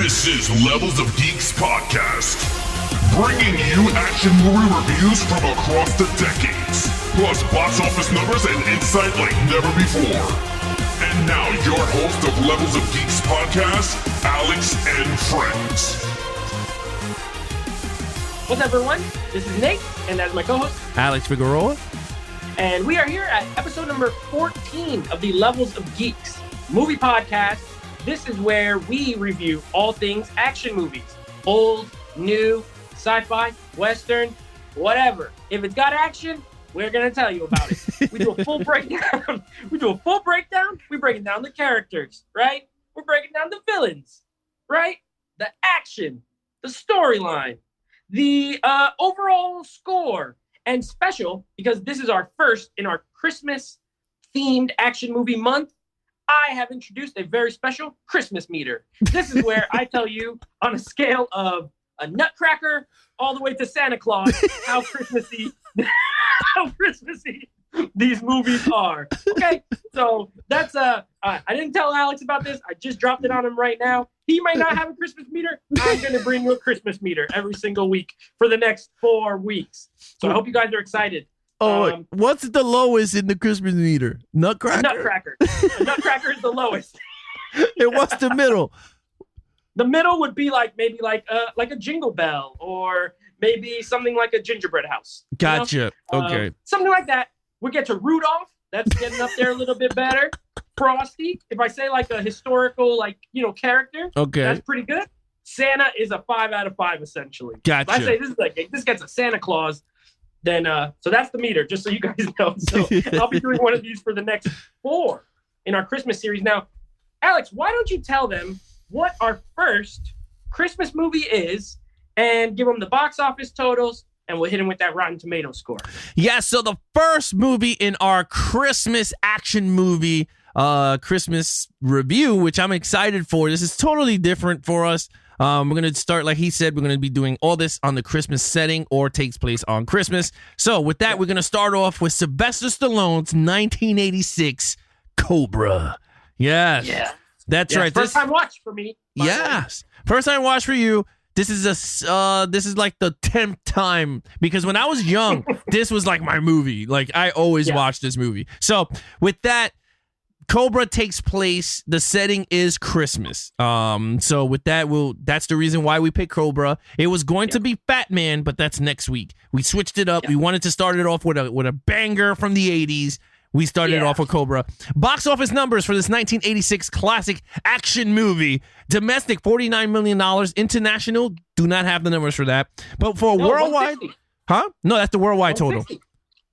This is Levels of Geeks podcast, bringing you action movie reviews from across the decades, plus box office numbers and insight like never before. And now your host of Levels of Geeks podcast, Alex and Friends. What's up, everyone? This is Nate, and that's my co-host, Alex Figueroa. And we are here at episode number 14 of the Levels of Geeks movie podcast. This is where we review all things action movies. Old, new, sci-fi, western, whatever. If it's got action, we're going to tell you about it. We do a full breakdown. We break down the characters, right? We're breaking down the villains, right? The action, the storyline, the overall score, and special, because this is our first in our Christmas-themed action movie month, I have introduced a very special Christmas meter. This is where I tell you, on a scale of a nutcracker all the way to Santa Claus, how Christmassy these movies are. Okay, so that's I didn't tell Alex about this. I just dropped it on him right now. He might not have a Christmas meter. I'm going to bring you a Christmas meter every single week for the next 4 weeks. So I hope you guys are excited. Oh, what's the lowest in the Christmas meter? Nutcracker? Nutcracker. A nutcracker is the lowest. And what's the middle? The middle would be maybe like a jingle bell, or maybe something like a gingerbread house. Gotcha. You know? Okay. Something like that. We get to Rudolph. That's getting up there a little bit better. Frosty. If I say like a historical, character, okay, that's pretty good. Santa is a 5 out of 5 essentially. Gotcha. If I say this gets a Santa Claus, then so that's the meter, just so you guys know. So I'll be doing one of these for the next 4 in our Christmas series. Now, Alex, why don't you tell them what our first Christmas movie is and give them the box office totals, and we'll hit them with that Rotten Tomatoes score. Yeah, so the first movie in our Christmas action movie Christmas review, which I'm excited for. This is totally different for us. We're going to start, like he said, we're going to be doing all this on the Christmas setting or takes place on Christmas. So with that, we're going to start off with Sylvester Stallone's 1986 Cobra. Yes. Yeah. That's right. First time watch for me. Yes. First time watch for you. This is like the 10th time, because when I was young, this was like my movie. Like I always watched this movie. So with that, Cobra takes place. The setting is Christmas. So with that, that's the reason why we picked Cobra. It was going to be Fat Man, but that's next week. We switched it up. We wanted to start it off with a banger from the 80s. We started it off with Cobra. Box office numbers for this 1986 classic action movie. Domestic, $49 million. International, do not have the numbers for that. But for worldwide... 150. Huh? No, that's the worldwide total.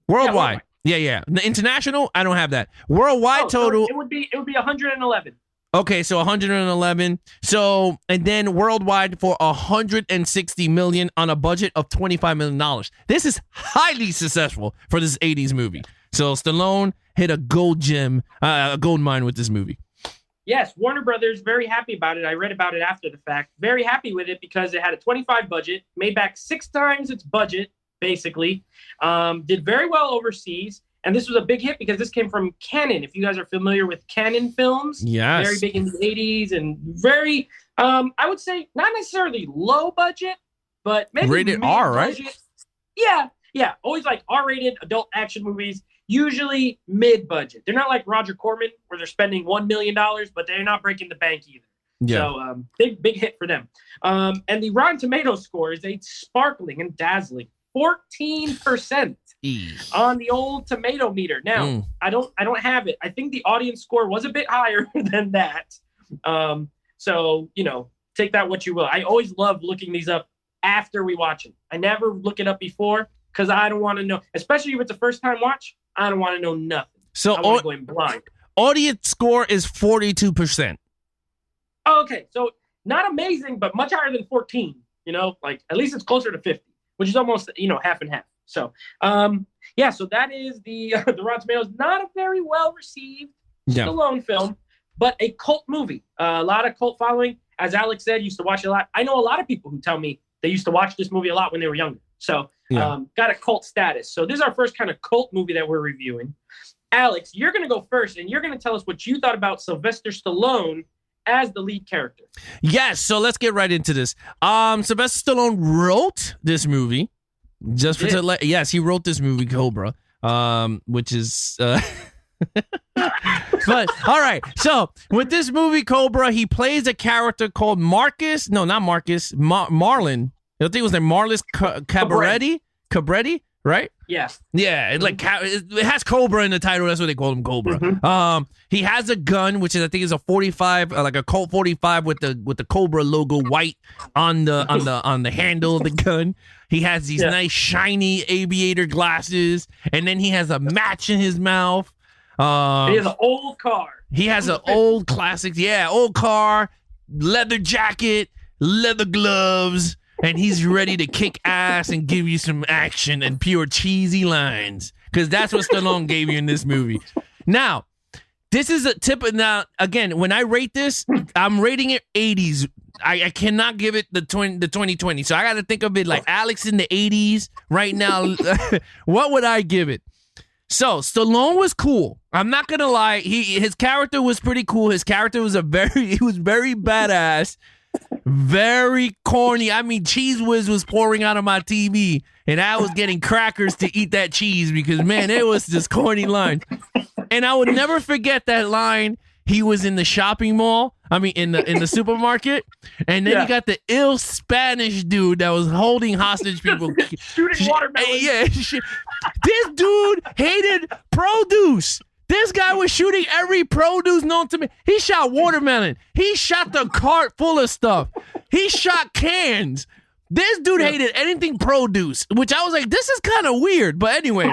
Worldwide. Yeah. The international, I don't have that. Worldwide total... So it would be 111. Okay, so 111. So, and then worldwide for 160 million on a budget of $25 million. This is highly successful for this 80s movie. So Stallone hit a gold mine with this movie. Yes, Warner Brothers, very happy about it. I read about it after the fact. Very happy with it because it had a 25 budget, made back 6 times its budget, basically. Did very well overseas. And this was a big hit because this came from Cannon. If you guys are familiar with Cannon films, yes, very big in the 80s and very, I would say, not necessarily low budget, but maybe rated R, right? Yeah. Always like R-rated adult action movies, usually mid-budget. They're not like Roger Corman, where they're spending $1 million, but they're not breaking the bank either. Yeah. So big hit for them. And the Rotten Tomatoes score is a sparkling and dazzling 14%. On the old tomato meter. Now, I don't have it. I think the audience score was a bit higher than that. So, take that what you will. I always love looking these up after we watch them. I never look it up before because I don't want to know, especially if it's a first time watch, I don't want to know nothing. So I want to go in blind. Audience score is 42%. Oh, okay. So not amazing, but much higher than 14, at least it's closer to 50, which is almost, half and half. So, so that is the Rotten Tomatoes. Not a very well-received Stallone film, but a cult movie. A lot of cult following. As Alex said, used to watch it a lot. I know a lot of people who tell me they used to watch this movie a lot when they were younger. So, got a cult status. So this is our first kind of cult movie that we're reviewing. Alex, you're going to go first, and you're going to tell us what you thought about Sylvester Stallone as the lead character. Yes, so let's get right into this. Sylvester Stallone wrote this movie. Yes, he wrote this movie, Cobra, which is... But all right, so with this movie Cobra, he plays a character called Marcus. No, not Marcus. Marlon. I think it was named Marlon Cabretti, right? Yes. Yeah, it has Cobra in the title. That's what they call him, Cobra. He has a gun, which is I think is a 45, like a Colt 45 with the Cobra logo white on the handle of the gun. He has these nice shiny aviator glasses, and then he has a match in his mouth. He has an old car. He has an old classic, old car, leather jacket, leather gloves, and he's ready to kick ass and give you some action and pure cheesy lines, because that's what Stallone gave you in this movie. Now, this is a tip. Now, again, when I rate this, I'm rating it 80s. I cannot give it the 2020. So I got to think of it like Alex in the 80s right now. What would I give it? So Stallone was cool. I'm not gonna lie. His character was pretty cool. His character was he was very badass, very corny. I mean, Cheese Whiz was pouring out of my TV, and I was getting crackers to eat that cheese because man, it was just corny lines. And I would never forget that line. He was in the shopping mall. I mean, in the supermarket, and then you got the ill Spanish dude that was holding hostage people, shooting watermelons. Yeah, this dude hated produce. This guy was shooting every produce known to me. He shot watermelon. He shot the cart full of stuff. He shot cans. This dude hated anything produce, which I was like, this is kind of weird. But anyway.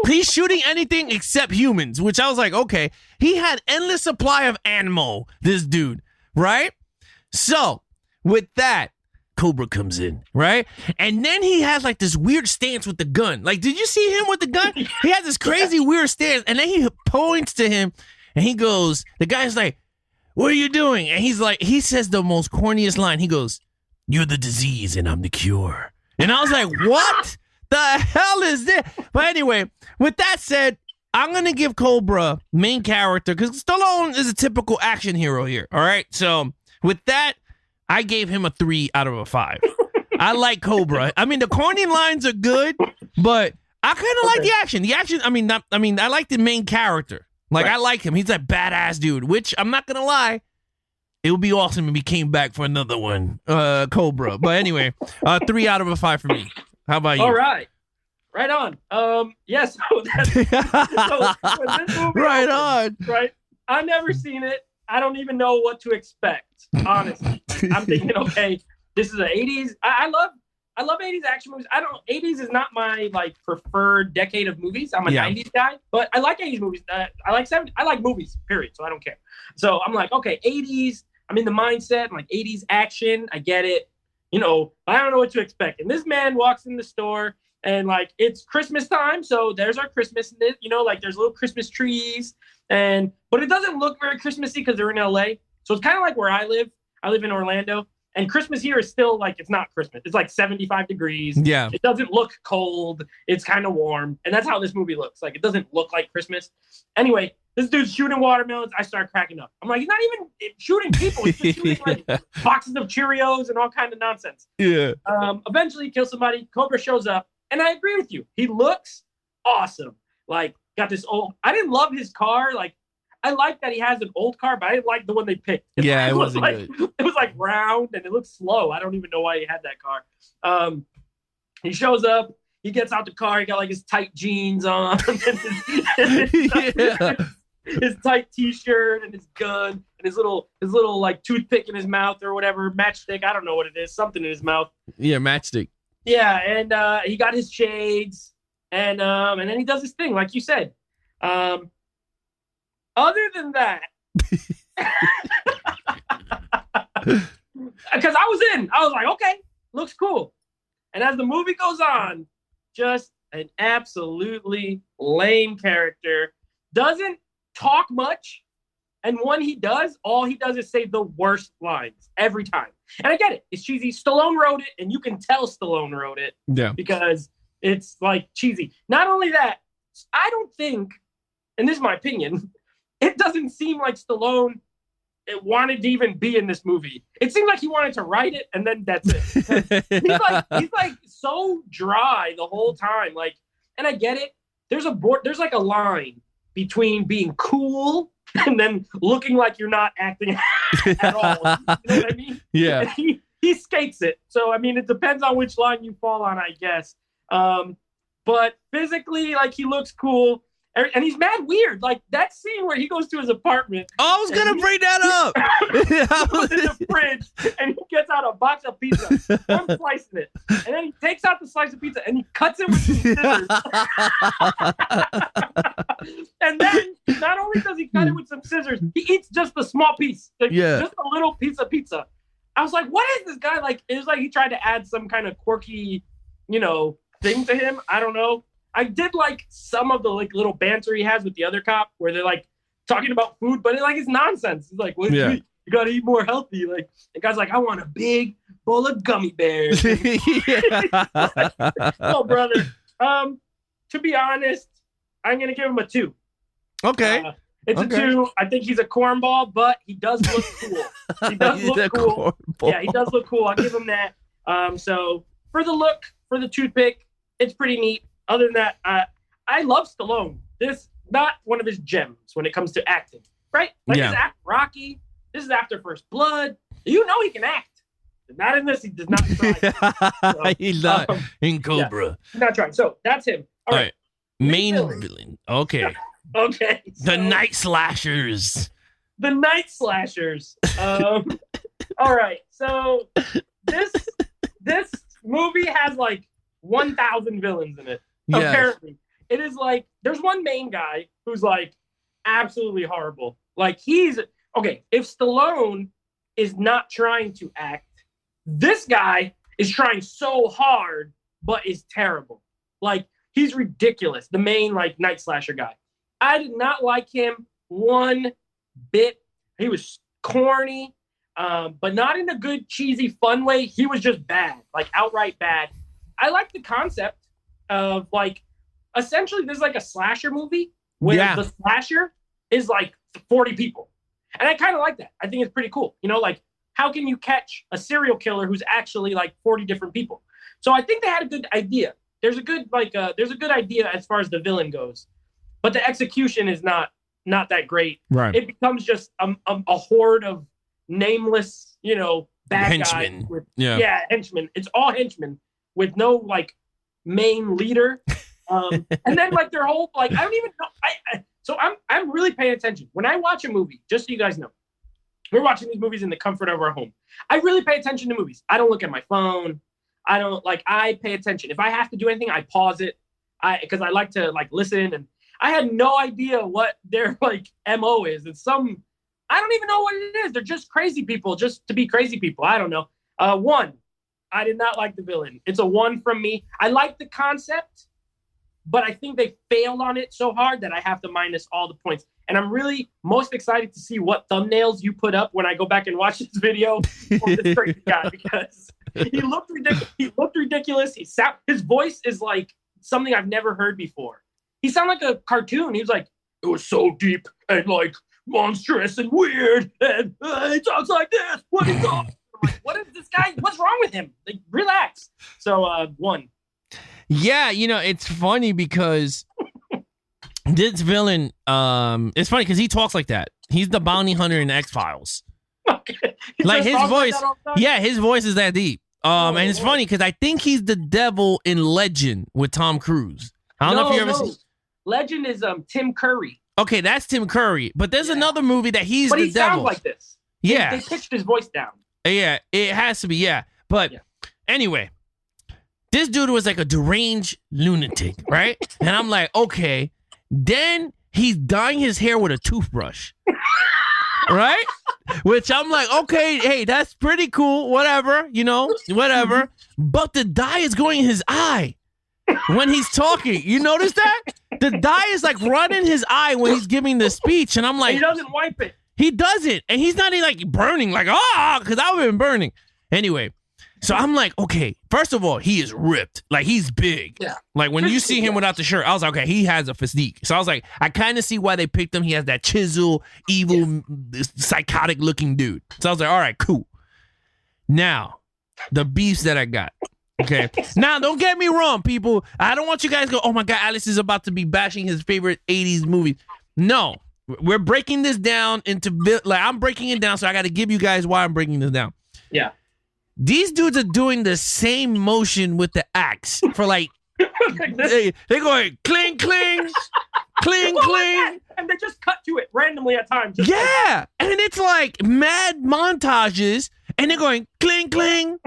He's shooting anything except humans, which I was like, okay. He had endless supply of ammo, this dude, right? So, with that, Cobra comes in, right? And then he has like this weird stance with the gun. Like, did you see him with the gun? He has this crazy weird stance, and then he points to him, and he goes, the guy's like, what are you doing? And he's like, he says the most corniest line. He goes, you're the disease, and I'm the cure. And I was like, what? The hell is this? But anyway, with that said, I'm going to give Cobra main character because Stallone is a typical action hero here. All right. So with that, I gave him a 3 out of a 5. I like Cobra. I mean, the corny lines are good, but I kind of like the action. The action, I like the main character. Like, right. I like him. He's a badass dude, which I'm not going to lie. It would be awesome if he came back for another one, Cobra. But anyway, 3 out of a 5 for me. How about you? All right. Right on. Yes. So this movie right opens, on. Right. I've never seen it. I don't even know what to expect, honestly. I'm thinking, okay, this is an 80s. I love 80s action movies. 80s is not my like preferred decade of movies. I'm a 90s guy, but I like 80s movies. I like 70s. I like movies, period. So I don't care. So I'm like, okay, 80s. I'm in the mindset. I'm like 80s action. I get it. You know, I don't know what to expect. And this man walks in the store and like, it's Christmas time. So there's our Christmas, you know, like there's little Christmas trees but it doesn't look very Christmassy because they're in LA. So it's kind of like where I live. I live in Orlando and Christmas here is still like, it's not Christmas. It's like 75 degrees. Yeah. It doesn't look cold. It's kind of warm. And that's how this movie looks. Like, it doesn't look like Christmas. Anyway, this dude's shooting watermelons. I start cracking up. I'm like, he's not even shooting people. He's just shooting like boxes of Cheerios and all kind of nonsense. Yeah. Eventually he kills somebody. Cobra shows up. And I agree with you. He looks awesome. Like, got this old... I didn't love his car. Like, I like that he has an old car, but I didn't like the one they picked. It wasn't like, good. It was like round and it looked slow. I don't even know why he had that car. He shows up. He gets out the car. He got like his tight jeans on. His tight t-shirt and his gun and his little like toothpick in his mouth or whatever, matchstick. I don't know what it is. Something in his mouth. Yeah, matchstick. Yeah, and he got his shades and then he does his thing, like you said. Other than that, because I was like, okay, looks cool. And as the movie goes on, just an absolutely lame character. Doesn't talk much. And when he does, all he does is say the worst lines every time. And I get it. It's cheesy. Stallone wrote it, and you can tell Stallone wrote it. Yeah. Because it's like cheesy. Not only that, I don't think, and this is my opinion, it doesn't seem like Stallone wanted to even be in this movie. It seemed like he wanted to write it, and then that's it. he's like so dry the whole time. Like, and I get it. There's like a line between being cool and then looking like you're not acting at all. You know what I mean? Yeah. And he skates it. So I mean, it depends on which line you fall on, I guess. But physically, like, he looks cool. And he's mad weird. Like, that scene where he goes to his apartment. Oh, I was going to bring that up. He goes in the fridge and he gets out a box of pizza. I'm slicing it. And then he takes out the slice of pizza and he cuts it with some scissors. And then not only does he cut it with some scissors, he eats just a small piece. Like, just a little piece of pizza. I was like, what is this guy like? It was like he tried to add some kind of quirky, thing to him. I don't know. I did like some of the like little banter he has with the other cop where they're like talking about food, but it's nonsense. He's like, what do you eat? You got to eat more healthy. Like, the guy's like, I want a big bowl of gummy bears. Like, oh, brother. To be honest, I'm going to give him a 2. Okay. It's a 2. I think he's a cornball, but he does look cool. He does look cool. Yeah, he does look cool. I'll give him that. So for the look, for the toothpick, it's pretty neat. Other than that, I love Stallone. This not one of his gems when it comes to acting, right? Like, his act Rocky. This is after First Blood. You know he can act. Not in this. He does not try. So, he's not in Cobra. Yeah, he's not trying. So that's him. All right. Main villain. Okay. Okay. So, the Night Slashers. The Night Slashers. All right. So this movie has like 1,000 villains in it. Yes. Apparently, it is like there's one main guy who's like absolutely horrible. Like, he's okay. If Stallone is not trying to act, this guy is trying so hard, but is terrible. Like, he's ridiculous. The main like Night Slasher guy. I did not like him one bit. He was corny, but not in a good, cheesy, fun way. He was just bad, like outright bad. I like the concept of, like, essentially there's like a slasher movie where the slasher is like 40 people. And I kind of like that. I think it's pretty cool. Like, how can you catch a serial killer who's actually like 40 different people? So I think they had a good idea. There's a good idea as far as the villain goes. But the execution is not that great. Right. It becomes just a horde of nameless, bad henchmen. Guys. Henchmen. It's all henchmen with no like main leader. And then like their whole like I don't even know. So I'm really paying attention when I watch a movie. Just so you guys know, we're watching these movies in the comfort of our home. I really pay attention to movies. I don't look at my phone. I pay attention. If I have to do anything, I pause it. Because I like to like listen, and I had no idea what their like MO is. It's I don't even know what it is. They're just crazy people, just to be crazy people. I don't know. 1, I did not like the villain. It's a 1 from me. I like the concept, but I think they failed on it so hard that I have to minus all the points. And I'm really most excited to see what thumbnails you put up when I go back and watch this video for this crazy guy, because he looked ridiculous. His voice is like something I've never heard before. He sounded like a cartoon. He was like, it was so deep and like monstrous and weird, and he talks like this. What is up? I'm like, what is this guy? What's wrong with him? Like, relax. So 1. Yeah, it's funny because this villain, it's funny because he talks like that. He's the bounty hunter in X-Files. Okay. Like, his voice, his voice is that deep. And it's funny because I think he's the devil in Legend with Tom Cruise. I don't know if you ever seen. Legend is Tim Curry. Okay, that's Tim Curry. But there's another movie that he's the devil. But he sounds like this. Yeah. They pitched his voice down. Yeah, it has to be, yeah. But anyway, this dude was like a deranged lunatic, right? And I'm like, okay. Then he's dyeing his hair with a toothbrush. Right? Which I'm like, okay, hey, that's pretty cool. Whatever, whatever. But the dye is going in his eye when he's talking. You notice that? The dye is like running his eye when he's giving the speech. And I'm like, he doesn't wipe it. He doesn't. And he's not even like burning, like, because I would have been burning. Anyway, So I'm like, okay, first of all, he is ripped. Like, he's big. Yeah. Like, when you see him without the shirt, I was like, okay, he has a physique. So I was like, I kind of see why they picked him. He has that chisel, evil, psychotic looking dude. So I was like, all right, cool. Now, the beefs that I got. Okay. Now, don't get me wrong, people. I don't want you guys to go, oh my God, Alex is about to be bashing his favorite 80s movies. No. We're breaking this down into, like, I'm breaking it down, so I got to give you guys why I'm breaking this down. Yeah. These dudes are doing the same motion with the axe for like, they're going cling, cling, cling, cling. And they just cut to it randomly at times. Yeah. And it's like mad montages, and they're going cling, cling,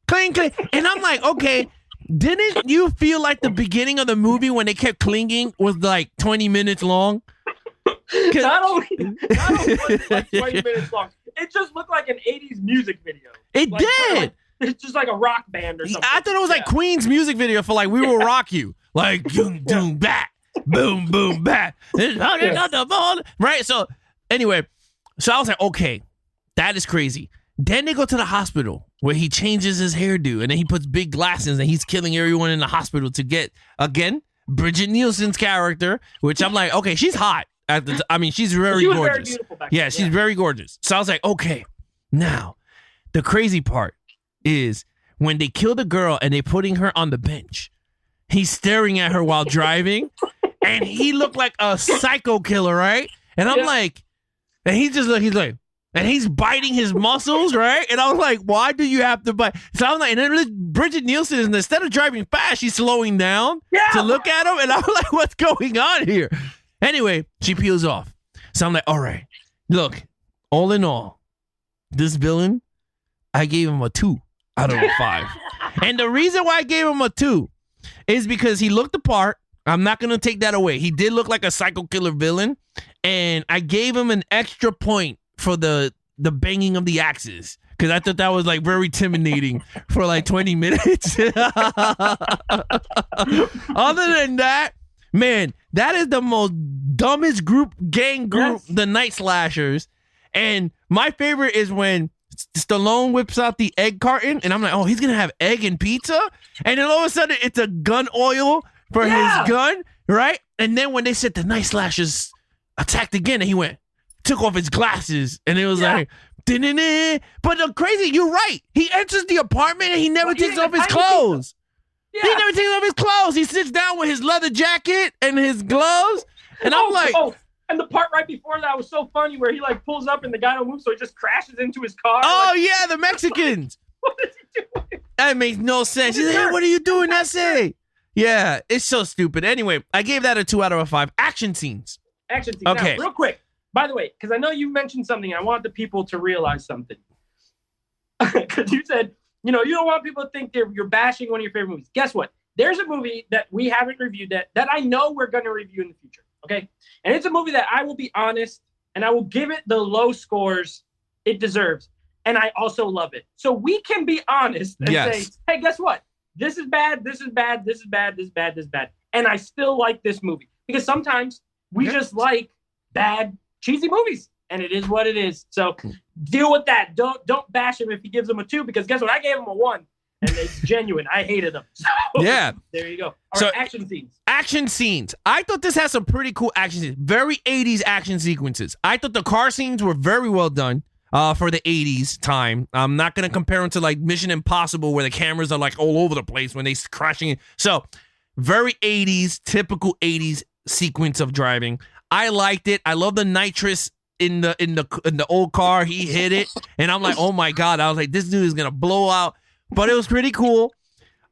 cling, cling. And I'm like, okay, didn't you feel like the beginning of the movie when they kept clinging was like 20 minutes long? Not only was it like 20 minutes long, it just looked like an 80s music video. It like, did. Like, it's just like a rock band or something. I thought it was like Queen's music video for like We Will Rock You. Like, boom, boom, bat, boom, boom, bat. Right? So, anyway, so I was like, okay, that is crazy. Then they go to the hospital where he changes his hairdo and then he puts big glasses and he's killing everyone in the hospital to get, again, Bridget Nielsen's character, which I'm like, okay, she's hot. She's very gorgeous. Very beautiful back then. She's very gorgeous. So I was like, okay, now the crazy part is when they kill the girl and they're putting her on the bench, he's staring at her while driving and he looked like a psycho killer, right? And I'm like, and he's like, and he's biting his muscles, right? And I was like, why do you have to bite? So I'm like, and then Bridget Nielsen, instead of driving fast, she's slowing down to look at him. And I'm like, what's going on here? Anyway, she peels off. So I'm like, all right, look, all in all, this villain, I gave him a 2 out of a 5. And the reason why I gave him a 2 is because he looked the part. I'm not going to take that away. He did look like a psycho killer villain. And I gave him an extra point for the banging of the axes. Because I thought that was like very intimidating for like 20 minutes. Other than that, man, that is the most dumbest gang group, the Night Slashers. And my favorite is when Stallone whips out the egg carton, and I'm like, oh, he's going to have egg and pizza? And then all of a sudden, it's a gun oil for his gun, right? And then when they said the Night Slashers attacked again, and he took off his glasses, and it was like, da-da-da. But the crazy, you're right. He enters the apartment, and he never takes off his clothes. Yeah. He never takes off his clothes. He sits down with his leather jacket and his gloves. And I'm like... and the part right before that was so funny where he like pulls up and the guy don't move, so he just crashes into his car. Oh, yeah, the Mexicans. What is he doing? That makes no sense. He's like, hey, what are you doing? That's it. Yeah, it's so stupid. Anyway, I gave that a 2 out of a 5. Action scenes. Okay. Now, real quick, by the way, because I know you mentioned something, and I want the people to realize something. Because you said, you don't want people to think you're bashing one of your favorite movies. Guess what? There's a movie that we haven't reviewed that I know we're going to review in the future. Okay. And it's a movie that I will be honest and I will give it the low scores it deserves. And I also love it. So we can be honest and say, hey, guess what? This is bad. This is bad. This is bad. This is bad. This is bad. And I still like this movie because sometimes we just like bad, cheesy movies. And it is what it is. So deal with that. Don't bash him if he gives him a 2 because guess what? I gave him a 1. And it's genuine. I hated them. So, yeah. There you go. All right, action scenes. Action scenes. I thought this has some pretty cool action scenes. Very 80s action sequences. I thought the car scenes were very well done for the 80s time. I'm not going to compare them to like Mission Impossible where the cameras are like all over the place when they crashing in. So very 80s, typical 80s sequence of driving. I liked it. I love the nitrous in the old car. He hit it. And I'm like, oh my God. I was like, this dude is going to blow out. But it was pretty cool.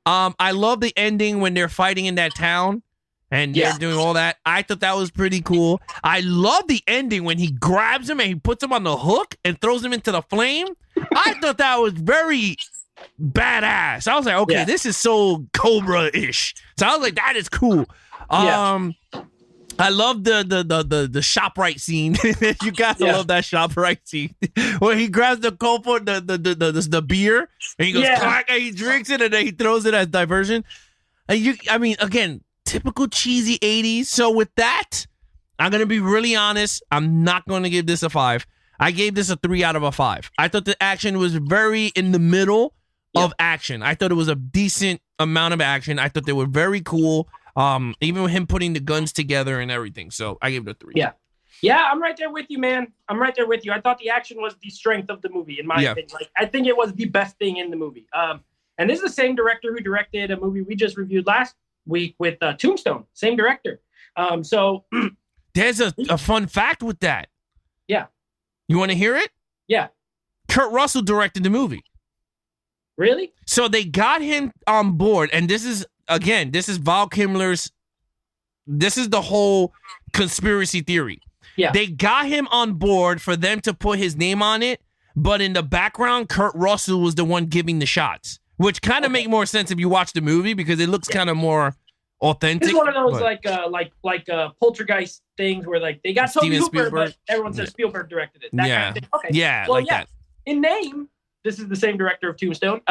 I love the ending when they're fighting in that town and they're doing all that. I thought that was pretty cool. I love the ending when he grabs him and he puts him on the hook and throws him into the flame. I thought that was very badass. I was like, okay, this is so Cobra-ish. So I was like, that is cool. I love the ShopRite scene. You gotta love that ShopRite scene where he grabs the Cobra, the beer, and he goes clack, and he drinks it, and then he throws it as diversion. And again, typical cheesy 80s. So with that, I'm gonna be really honest. I'm not gonna give this a 5. I gave this a 3 out of a 5. I thought the action was very in the middle. of action. I thought it was a decent amount of action. I thought they were very cool. Even with him putting the guns together and everything. So I gave it a 3. Yeah, I'm right there with you, man. I'm right there with you. I thought the action was the strength of the movie, in my opinion. Like, I think it was the best thing in the movie. And this is the same director who directed a movie we just reviewed last week with Tombstone. Same director. So there's a fun fact with that. Yeah. You want to hear it? Yeah. Kurt Russell directed the movie. Really? So they got him on board, and this is Val Kilmer's. This is the whole conspiracy theory. Yeah. They got him on board for them to put his name on it, but in the background, Kurt Russell was the one giving the shots, which kind of make more sense if you watch the movie because it looks kind of more authentic. It's one of those like Poltergeist things where like they got Toby Hooper, but everyone says Spielberg directed it. That kind of thing. Okay. Yeah, well, that. In name, this is the same director of Tombstone.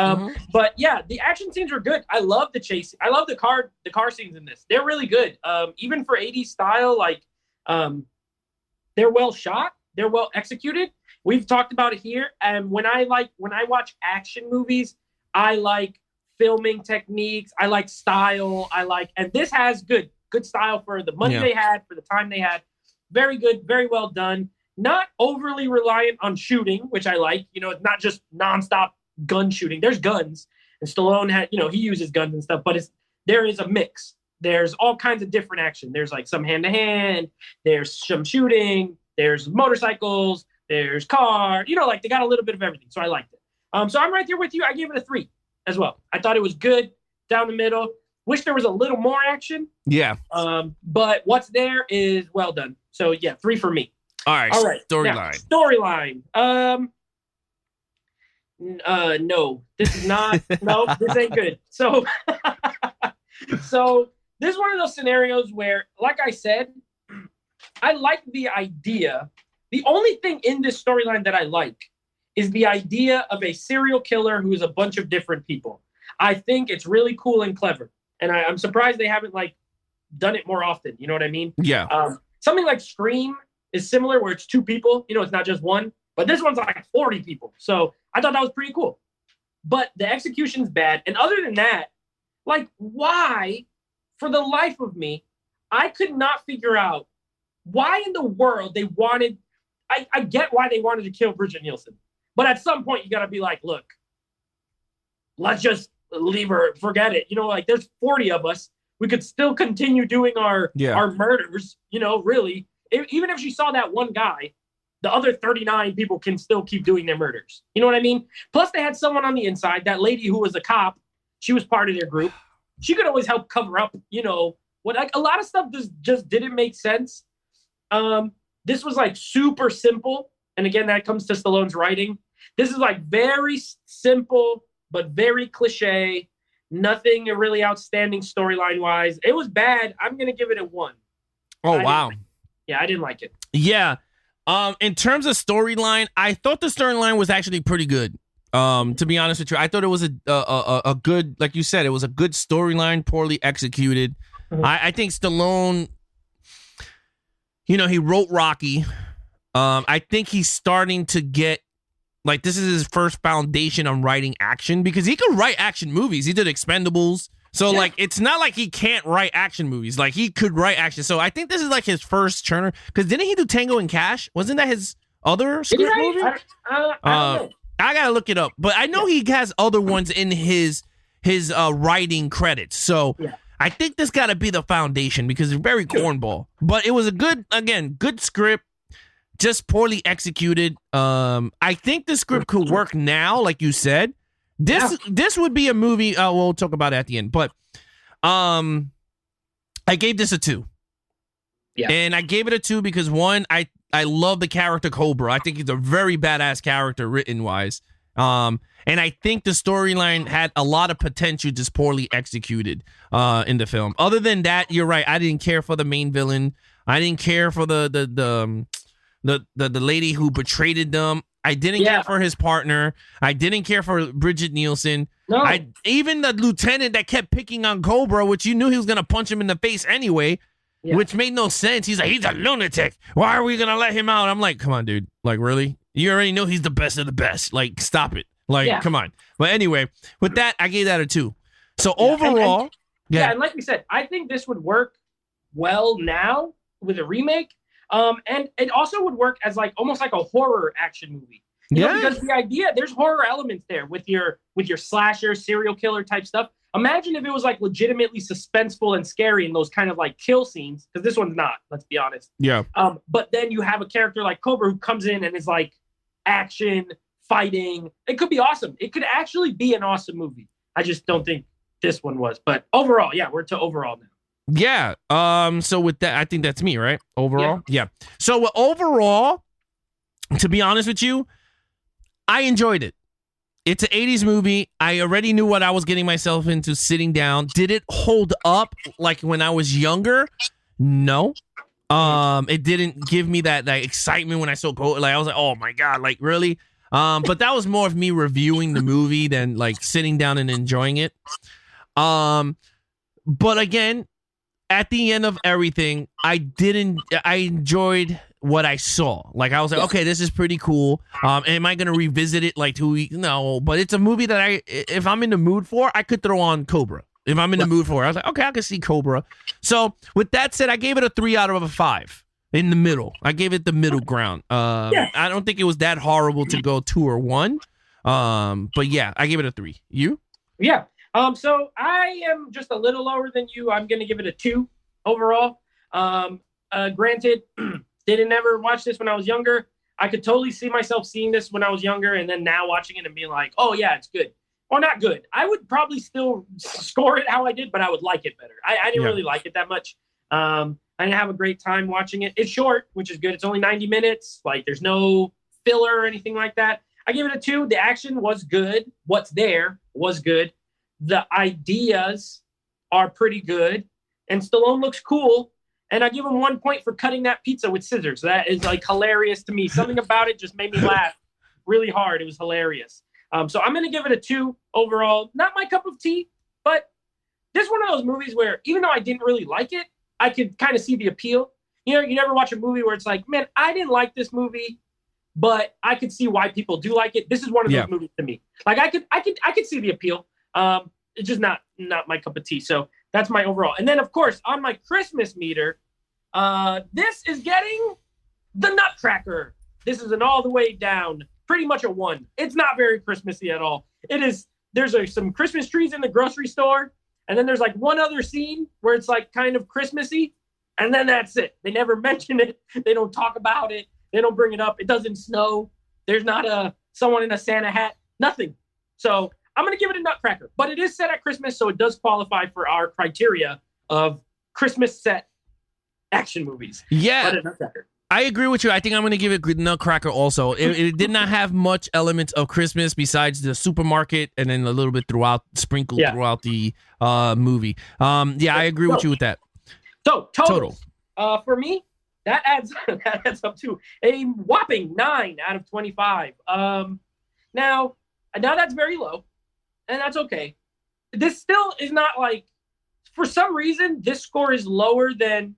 But yeah, the action scenes were good. I love the chase. I love the car scenes in this. They're really good. Even for 80s style, like they're well shot. They're well executed. We've talked about it here. And when I watch action movies, I like filming techniques. I like style. And this has good style for the money they had, for the time they had. Very good, very well done. Not overly reliant on shooting, which I like. You know, it's not just nonstop gun shooting. There's guns, and Stallone had, he uses guns and stuff, but there is a mix. There's all kinds of different action. There's like some hand-to-hand. There's some shooting. There's motorcycles. There's car. Like they got a little bit of everything. So I liked it. So I'm right there with you. I gave it a 3 as well. I thought it was good, down the middle. Wish there was a little more action. Yeah. But what's there is well done. So yeah, 3 for me. All right. Storyline. Storyline. No, this is not. No, this ain't good. So this is one of those scenarios where, like I said, I like the idea. The only thing in this storyline that I like is the idea of a serial killer who is a bunch of different people. I think it's really cool and clever, and I'm surprised they haven't done it more often. You know what I mean? Yeah. Something like Scream is similar, where it's 2 people. It's not just one. But this one's like 40 people. So I thought that was pretty cool. But the execution's bad. And other than that, why, for the life of me, I could not figure out why in the world they wanted. I get why they wanted to kill Bridget Nielsen. But at some point, you got to be like, look, let's just leave her, forget it. There's 40 of us. We could still continue doing our murders, really. Even if she saw that one guy, the other 39 people can still keep doing their murders. You know what I mean? Plus, they had someone on the inside, that lady who was a cop. She was part of their group. She could always help cover up, what a lot of stuff just didn't make sense. This was super simple. And again, that comes to Stallone's writing. This is very simple, but very cliche. Nothing really outstanding storyline wise. It was bad. I'm going to give it a 1. Oh, wow. Yeah, I didn't like it. Yeah. In terms of storyline, I thought the storyline was actually pretty good. To be honest with you, I thought it was a good, like you said, it was a good storyline, poorly executed. Mm-hmm. I think Stallone, he wrote Rocky. I think he's starting to get, this is his first foundation on writing action, because he could write action movies. He did Expendables. So, it's not like he can't write action movies. He could write action. So, I think this is, his first Turner. Because didn't he do Tango and Cash? Wasn't that his other script movie? I don't know. I got to look it up. But I know he has other ones in his writing credits. So, I think this got to be the foundation, because it's very cornball. But it was a good script, just poorly executed. I think the script could work now, like you said. This would be a movie. We'll talk about it at the end, but I gave this a 2. Yeah, and I gave it a 2 because, one, I love the character Cobra. I think he's a very badass character written wise. And I think the storyline had a lot of potential, just poorly executed in the film. Other than that, you're right. I didn't care for the main villain. I didn't care for the lady who betrayed them. I didn't care for his partner. I didn't care for Bridget Nielsen. No. Even the lieutenant that kept picking on Cobra, which you knew he was going to punch him in the face anyway, which made no sense. He's like, he's a lunatic. Why are we going to let him out? I'm like, come on, dude. Really? You already know he's the best of the best. Stop it. Like, Yeah. come on. But anyway, with that, I gave that a 2. So overall, and like we said, I think this would work well now with a remake. And it also would work as like almost like a horror action movie. You know, because the idea, there's horror elements there with your slasher, serial killer type stuff. Imagine if it was like legitimately suspenseful and scary in those kind of like kill scenes, because this one's not, let's be honest. Yeah. But then you have a character like Cobra who comes in and is like action, fighting. It could be awesome. It could actually be an awesome movie. I just don't think this one was. But overall, yeah, we're to overall now. Yeah. So with that, I think that's me, right? Overall? Yeah. So overall, to be honest with you, I enjoyed it. It's an 80s movie. I already knew what I was getting myself into sitting down. Did it hold up like when I was younger? No. It didn't give me that excitement when I saw Go. Like I was like, oh my God, like really? But that was more of me reviewing the movie than like sitting down and enjoying it. But again, at the end of everything, I enjoyed what I saw. Like I was like, okay, this is pretty cool. Am I gonna revisit it like 2 weeks? No, but it's a movie that if I'm in the mood for, I could throw on Cobra. If I'm in the mood for it, I was like, okay, I can see Cobra. So with that said, I gave it a 3 out of 5 in the middle. I gave it the middle ground. I don't think it was that horrible to go 2 or 1. But yeah, I gave it a 3. You? Yeah. So I am just a little lower than you. I'm going to give it a 2 overall. Granted, didn't ever watch this when I was younger. I could totally see myself seeing this when I was younger and then now watching it and being like, oh yeah, it's good. Or not good. I would probably still score it how I did, but I would like it better. I didn't really like it that much. I didn't have a great time watching it. It's short, which is good. It's only 90 minutes. Like there's no filler or anything like that. I give it a 2. The action was good. What's there was good. The ideas are pretty good. And Stallone looks cool. And I give him 1 point for cutting that pizza with scissors. That is like hilarious to me. Something about it just made me laugh really hard. It was hilarious. So I'm going to give it a 2 overall. Not my cup of tea, but this is one of those movies where even though I didn't really like it, I could kind of see the appeal. You know, you never watch a movie where it's like, man, I didn't like this movie, but I could see why people do like it. This is one of those movies to me. Like I could see the appeal. It's just not my cup of tea. So that's my overall. And then of course on my Christmas meter, this is getting the Nutcracker. This is an all the way down, pretty much a 1. It's not very Christmassy at all. It is. There's some Christmas trees in the grocery store. And then there's like one other scene where it's like kind of Christmassy. And then that's it. They never mention it. They don't talk about it. They don't bring it up. It doesn't snow. There's not someone in a Santa hat. Nothing. So I'm going to give it a Nutcracker. But it is set at Christmas, so it does qualify for our criteria of Christmas set action movies. Yeah. But a Nutcracker. I agree with you. I think I'm going to give it Nutcracker also. It did not have much elements of Christmas besides the supermarket and then a little bit sprinkled throughout the movie. I agree with you with that. So total. For me, that adds up to a whopping 9 out of 25. Now that's very low, and that's okay. This still is not like, for some reason, this score is lower than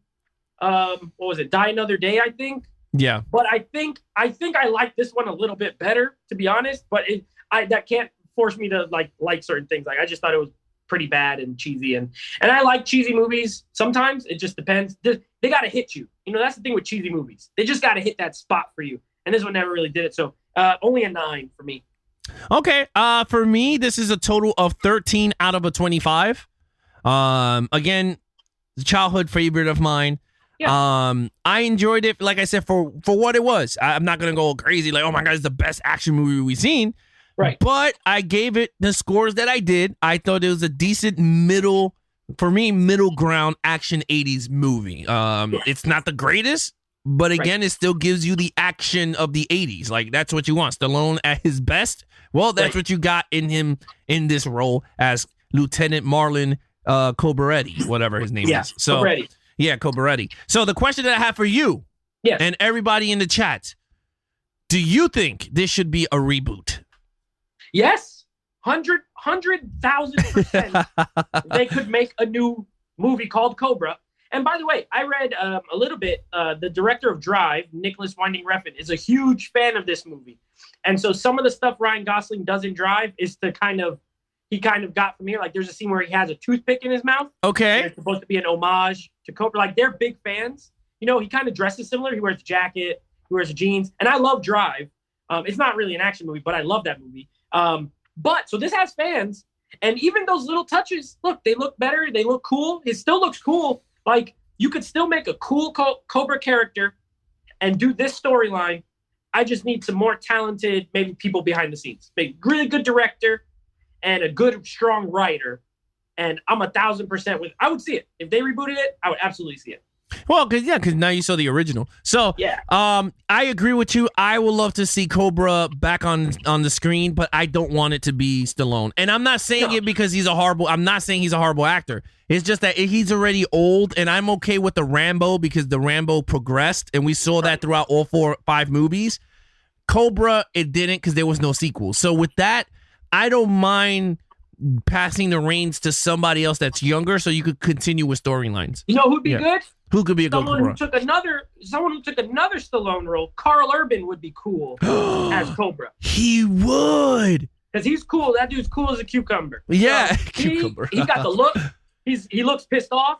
what was it? Die Another Day, I think. Yeah. But I think I like this one a little bit better, to be honest. But that can't force me to like certain things. Like I just thought it was pretty bad and cheesy, and I like cheesy movies. Sometimes it just depends. They got to hit you. You know, that's the thing with cheesy movies. They just got to hit that spot for you. And this one never really did it. So only a 9 for me. Okay. For me, this is a total of 13 out of a 25. Again, childhood favorite of mine. Yeah. I enjoyed it, like I said, for what it was. I'm not gonna go crazy like, oh my God, it's the best action movie we've seen. Right. But I gave it the scores that I did. I thought it was a decent middle ground action 80s movie. It's not the greatest, but again, it still gives you the action of the 80s. Like that's what you want. Stallone at his best. Well, that's what you got in him in this role as Lieutenant Marlon Cobaretti, whatever his name is. So Cobaretti. Yeah, Cobaretti. So the question that I have for you and everybody in the chat, do you think this should be a reboot? Yes, 100,000%. They could make a new movie called Cobra. And by the way, I read a little bit. The director of Drive, Nicholas Winding Refn, is a huge fan of this movie. And so some of the stuff Ryan Gosling does in Drive is he kind of got from here. Like there's a scene where he has a toothpick in his mouth. Okay. It's supposed to be an homage to Cobra. Like they're big fans. He kind of dresses similar. He wears a jacket, he wears jeans. And I love Drive. It's not really an action movie, but I love that movie. But so this has fans. And even those little touches, look, they look better. They look cool. It still looks cool. Like you could still make a cool Cobra character and do this storyline. I just need some more talented, maybe people behind the scenes. Make really good director and a good, strong writer. And I'm 1,000% with. I would see it if they rebooted it. I would absolutely see it. Well, because now you saw the original. So, yeah. I agree with you. I would love to see Cobra back on the screen, but I don't want it to be Stallone. And I'm not saying it because I'm not saying he's a horrible actor. It's just that he's already old, and I'm okay with the Rambo because the Rambo progressed, and we saw that throughout all 4 or 5 movies. Cobra, it didn't because there was no sequel. So with that, I don't mind passing the reins to somebody else that's younger so you could continue with storylines. You know who'd be good? Who could be a good Someone who took another Stallone role. Carl Urban would be cool as Cobra. He would. Because he's cool. That dude's cool as a cucumber. Yeah. So cucumber. He got the look. He looks pissed off,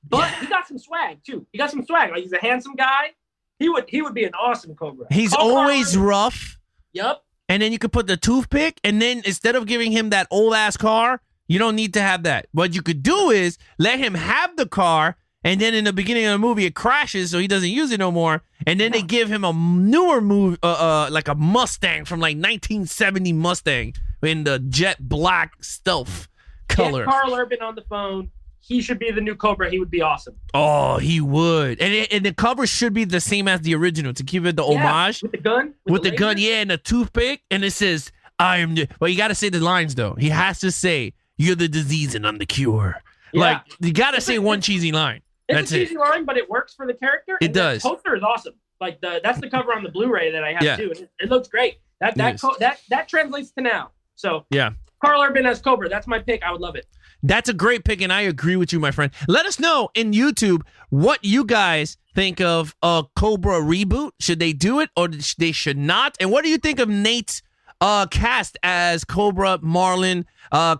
but he got some swag too. He got some swag. Like he's a handsome guy. He would be an awesome Cobra. He's always rough. Yep. And then you could put the toothpick, and then instead of giving him that old ass car, you don't need to have that. What you could do is let him have the car, and then in the beginning of the movie it crashes, so he doesn't use it no more. And then they give him a newer move, like a Mustang from like 1970 Mustang in the jet black stealth color. Get Carl Urban on the phone. He should be the new Cobra. He would be awesome. Oh, he would. And the cover should be the same as the original to keep it the homage. With the gun? With the gun, yeah, and the toothpick. And it says, I am the... Well, you got to say the lines, though. He has to say, you're the disease and I'm the cure. Yeah. Like, you got to say one cheesy line. It's a cheesy line, but it works for the character. It does. The poster is awesome. Like, that's the cover on the Blu-ray that I have, too. It looks great. That translates to now. So, yeah. Carl Urban as Cobra. That's my pick. I would love it. That's a great pick, and I agree with you, my friend. Let us know in YouTube what you guys think of a Cobra reboot. Should they do it, or they should not? And what do you think of Nate's cast as Cobra, Marlon,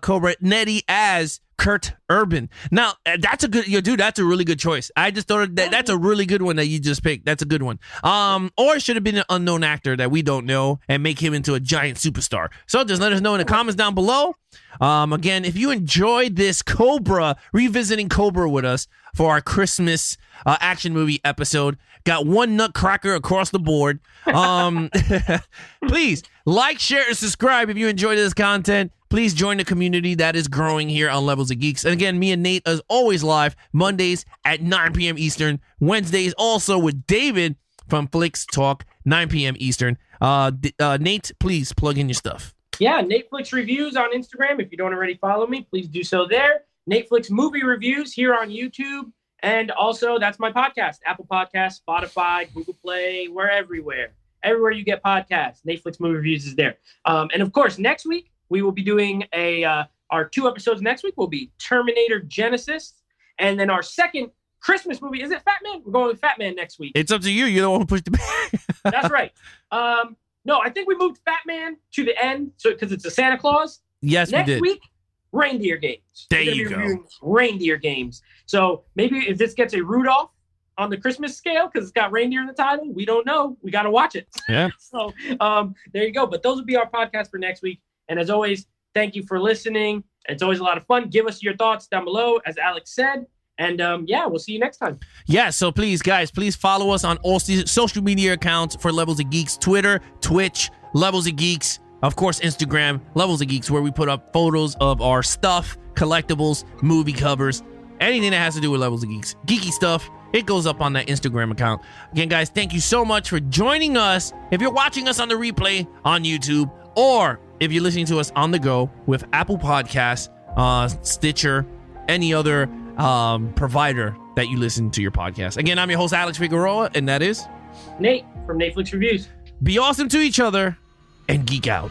Cobra, Nettie as Kurt Urban? Now, that's a good, dude, that's a really good choice. I just thought that's a really good one that you just picked. That's a good one. Or it should have been an unknown actor that we don't know and make him into a giant superstar. So just let us know in the comments down below. Again, if you enjoyed this Cobra, revisiting Cobra with us for our Christmas action movie episode, got one nutcracker across the board. Please like, share, and subscribe if you enjoyed this content. Please join the community that is growing here on Levels of Geeks. And again, me and Nate is always live Mondays at 9 p.m. Eastern. Wednesdays also with David from Flicks Talk, 9 p.m. Eastern. Nate, please plug in your stuff. Yeah, Netflix Reviews on Instagram. If you don't already follow me, please do so there. Netflix Movie Reviews here on YouTube. And also, that's my podcast, Apple Podcasts, Spotify, Google Play. We're everywhere. Everywhere you get podcasts, Netflix Movie Reviews is there. And of course, next week, we will be doing our 2 episodes next week will be Terminator Genesis. And then our second Christmas movie, is it Fat Man? We're going with Fat Man next week. It's up to you. You're the one who pushed it back. That's right. No, I think we moved Fat Man to the end because it's a Santa Claus. Yes, we did. Next week, Reindeer Games. There you go. Reindeer Games. So maybe if this gets a Rudolph on the Christmas scale because it's got reindeer in the title, we don't know. We got to watch it. Yeah. So there you go. But those will be our podcasts for next week. And as always, thank you for listening. It's always a lot of fun. Give us your thoughts down below, as Alex said. And we'll see you next time. Yeah, so please, guys, please follow us on all social media accounts for Levels of Geeks. Twitter, Twitch, Levels of Geeks. Of course, Instagram, Levels of Geeks, where we put up photos of our stuff, collectibles, movie covers, anything that has to do with Levels of Geeks. Geeky stuff, it goes up on that Instagram account. Again, guys, thank you so much for joining us. If you're watching us on the replay on YouTube, or if you're listening to us on the go with Apple Podcasts, Stitcher, any other provider that you listen to your podcast. Again, I'm your host, Alex Figueroa, and that is Nate from Netflix Reviews. Be awesome to each other and geek out.